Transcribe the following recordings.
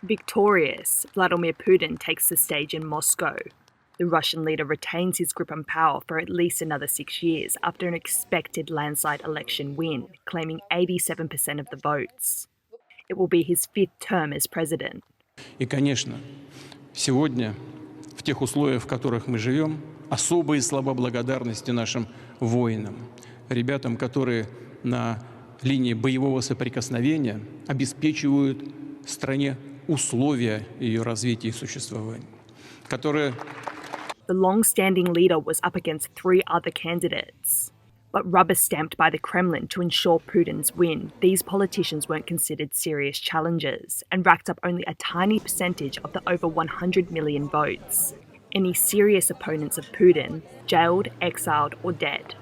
Victorious, Vladimir Putin takes the stage in Moscow. The Russian leader retains his grip on power for at least another 6 years after an expected landslide election win, claiming 87% of the votes. It will be his 5th term as president. И, конечно, сегодня, в тех условиях, в которых мы живем, особые слова благодарности нашим воинам, ребятам, которые на линии боевого соприкосновения обеспечивают стране условия ее развития и существования, которые... The long-standing leader was up against 3 other candidates. But rubber-stamped by the Kremlin to ensure Putin's win, these politicians weren't considered serious challengers and racked up only a tiny percentage of the over 100 million votes. Any serious opponents of Putin, jailed, exiled or dead.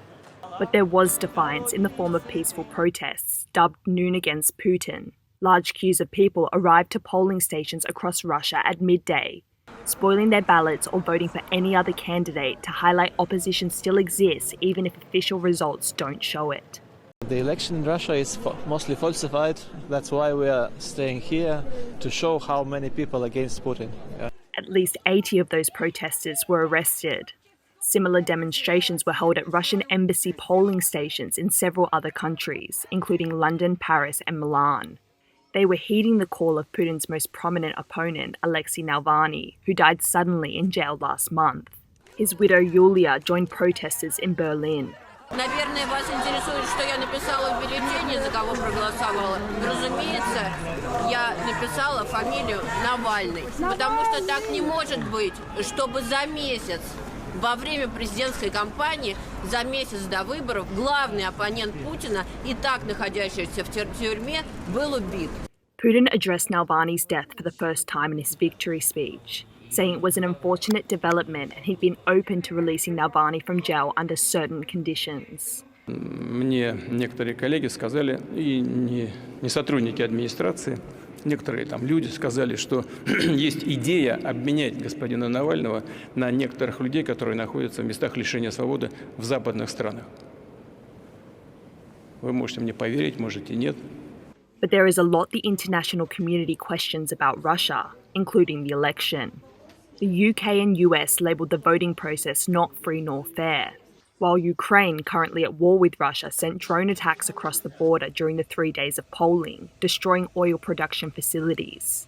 But there was defiance in the form of peaceful protests, dubbed Noon Against Putin. Large queues of people arrived to polling stations across Russia at midday, spoiling their ballots or voting for any other candidate to highlight opposition still exists even if official results don't show it. The election in Russia is mostly falsified. That's why we are staying here, to show how many people against Putin. At least 80 of those protesters were arrested. Similar demonstrations were held at Russian embassy polling stations in several other countries, including London, Paris and Milan. They were heeding the call of Putin's most prominent opponent, Alexei Navalny, who died suddenly in jail last month. His widow Yulia joined protesters in Berlin. Наверное, вас интересует, что я написала в бюллетене, за кого проголосовала. Разумеется, я написала фамилию Навальный, потому что так не может быть, чтобы за месяц во время президентской кампании, за месяц до выборов, главный оппонент Путина, и так находящийся в тюрьме, был убит. Putin addressed Navalny's death for the first time in his victory speech, saying it was an unfortunate development and he'd been open to releasing Navalny from jail under certain conditions. Мне некоторые коллеги сказали, и не сотрудники администрации, некоторые там люди сказали, что есть идея обменять господина Навального на некоторых людей, которые находятся в местах лишения свободы в западных странах. Вы можете мне поверить, можете нет. But there is a lot the international community questions about Russia, including the election. The UK and US labelled the voting process not free nor fair, while Ukraine, currently at war with Russia, sent drone attacks across the border during the 3 days of polling, destroying oil production facilities.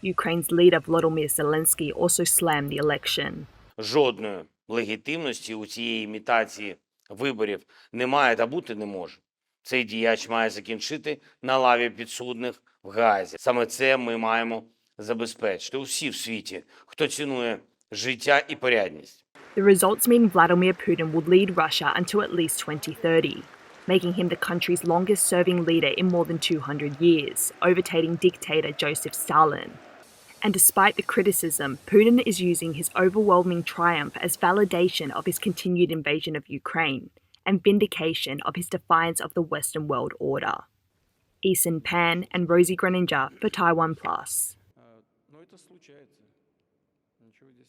Ukraine's leader Volodymyr Zelensky also slammed the election. Жодної легітимності у цієї імітації виборів немає та бути не може. Цей діяч має закінчити на лаві підсудних в Гаазі. Саме це ми маємо забезпечити усі в світі, хто цінує життя і порядність. The results mean Vladimir Putin would lead Russia until at least 2030, making him the country's longest-serving leader in more than 200 years, overtaking dictator Joseph Stalin. And despite the criticism, Putin is using his overwhelming triumph as validation of his continued invasion of Ukraine and vindication of his defiance of the Western world order. Eason and Rosie Grenenger for TaiwanPlus.